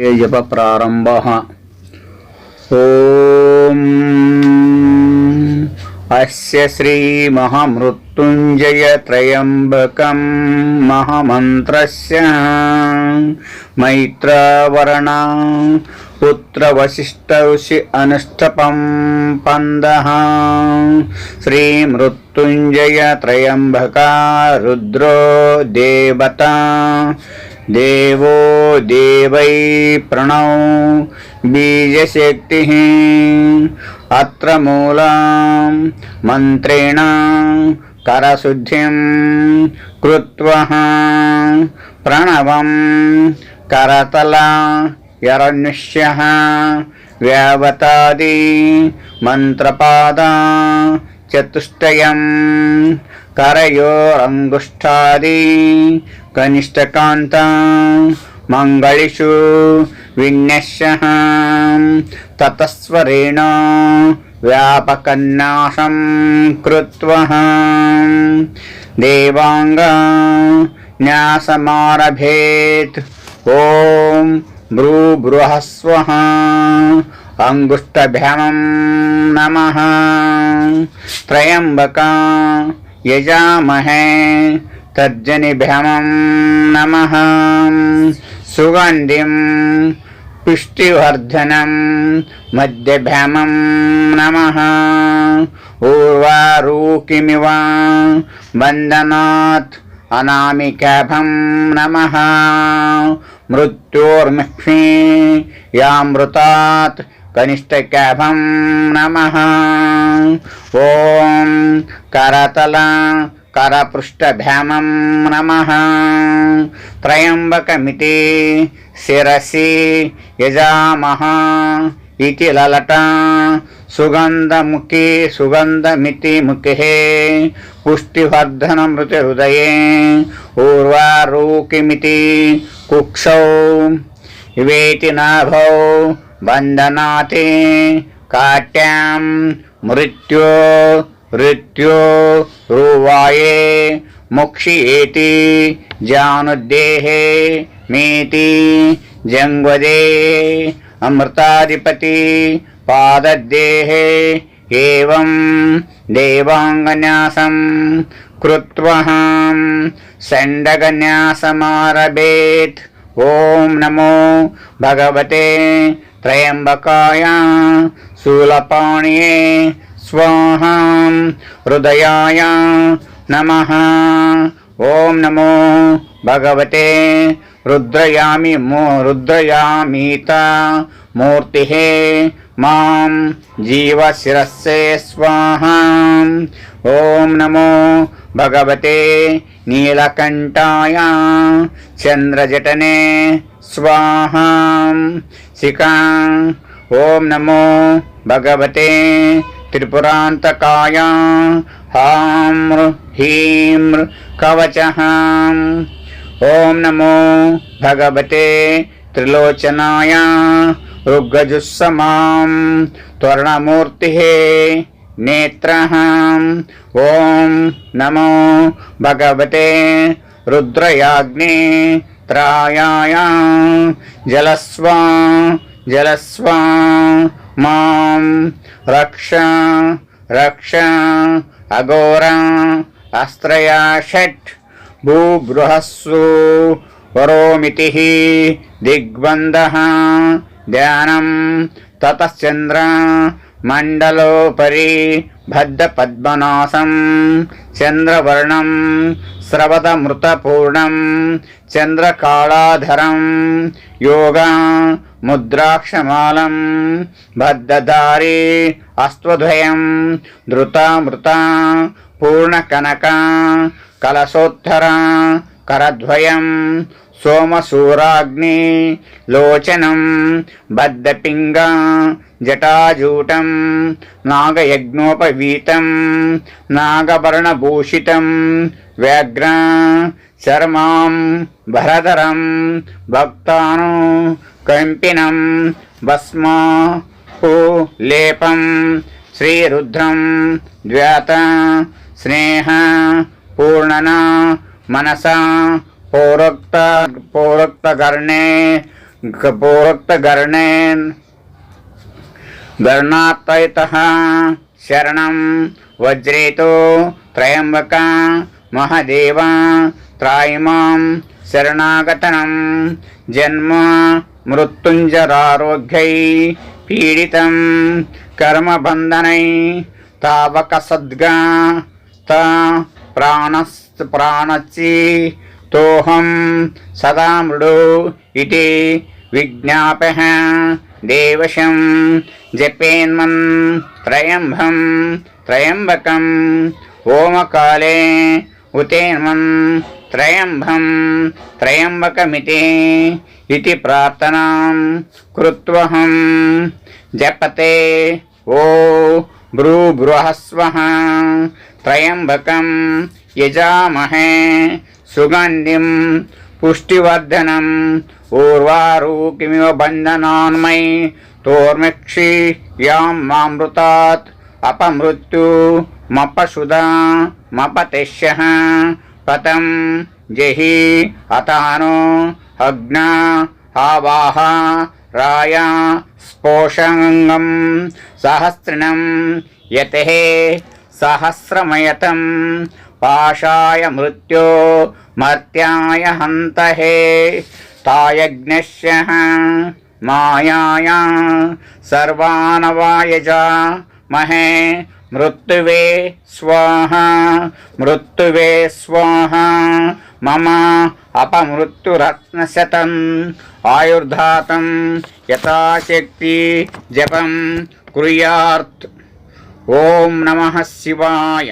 जप प्रारंभः। ओम अस्य श्री महामृत्युंजय त्रयंबकं महामंत्रस्य मैत्रवर्ण पुत्र वशिष्ठ ऋषि अनुष्टपं पंदः श्री मृत्युंजय त्रयंबका रुद्रो देवता देवो देवै प्रणौ बीजशक्तिः अत्र मूलं मंत्रेण करशुद्धिं कृत्वा प्रणवं करतला यरण्यः व्यावतादि मंत्रपादा चतुष्टयं करयोरंगुष्ठादि कनिष्ठकान्ता मंगलिषु विन्यस्यः ततस्वरेण व्यापकन्यासं कृत्वा देवांग न्यासमारभेत्। ओम भ्रूभृहस्वः अंगुष्ठभ्यामं नमः। त्र्यंबका यजामहे तर्जनीभ्यामं नमः। सुगंधिं पुष्टिवर्धनं मध्यभ्यामं नमः। उर्वारुकिमिव बन्धनात् अनामिकाभं नमः। मृत्योर्मुक्षी यामृतात् कनिष्ठकाभं नमः। ओम करतला करपृष्ठभ्यामं नमः। त्र्यंबकमिति शिरसि यजामः इति ललटा सुगंधमुखी सुगंधमिति मुखे पुष्टिवर्धनमृत हृदये ऊर्वारुकिमिति कुक्षौ इवेति नाभौ बंधनाति काट्यां मृत्यो ऋत्यो रुवाये मुक्षियेति जानुद्देहे मेति जंगवदे अमृताधिपति पादद्देहे एवं देवांगन्यासं कृत्वा संडगन्यासमारभेत्। ओम नमो भगवते त्र्यंबकाय शूलपाणिये स्वाहा हृदयाय नमः। ओम नमो भगवते रुद्रयामीता मूर्तिः मां जीवशिरस्से स्वाहा। ओम नमो भगवते नीलकंठाय चंद्रजटने स्वाहा शिखा। ओम नमो भगवते त्रिपुरांतकाय हाम्र हीम्र कवचः। ओम नमो भगवते त्रिलोचनाय ऋग्गजुस्समां त्वरणमूर्तिः नेत्रः। ओम नमो भगवते रुद्रयाग्नि त्रायाय जलस्वा जलस्वा मां रक्ष रक्ष अघोरा अस्त्रया षट् भूबृहस्सु वरोमितिः दिग्बन्धः ध्यानं ततश्चन्द्र मंडलोपरि बद्धपद्मनासं चंद्रवर्णं स्रवतमृतपूर्णं चंद्रकालाधरं योगा मुद्राक्षमालं बद्धधारी अश्वद्वयं धृतामृता पूर्णकनका कलशोत्तरा करद्वयं सोमसूराग्नि लोचनं बद्धपिंगा जटाजूटं नागयज्ञोपवीतं नागवर्णभूषितं व्याघ्र चर्मां भरधरं भक्तानु कंपिनं भस्मा लेपं श्रीरुद्रं द्व्यात स्नेह पूर्णना मनसा पौरोक्तकर्णे पूरोक्तगर्णेन गर्णात्तयतः शरणं वज्रेतो त्र्यंबक महादेव त्रायिमां शरणागतनं जन्म मृत्युंजरारोग्यै पीडितं कर्मबन्धनै तावक सद्गा ता प्राणच्ची तोहं सदा मृडो इति विज्ञाप्य देवशं जपेन्मन् त्रयंभं त्रयंबकम् ओमकाले उतेन्मन् त्रयंभं त्रयंबकमिति इति प्रार्थनां कृत्वहं जपते ओ ब्रूबृहस्वः त्रयंबकं यजामहे सुगन्धिं पुष्टिवर्धनम् ऊर्वारुकमिव बन्धनान्मयि तोर्मिक्षीयां मामृतात् अपमृत्यु मपशुदा मपतिष्यः पतं जहि अतानो अग्ना आवाह राया स्पोषंगं सहस्रिणं यतेः सहस्रमयतं पाशाय मृत्यो मर्त्याय हन्तहे तायज्ञस्य मायाया सर्वानवायजा महे मृत्युवे स्वाहा मृत्युवे स्वाहा मम अपमृत्युरत्नशतम् आयुर्धातं यथाशक्ति जपं कुर्यात्। ओम नमः शिवाय।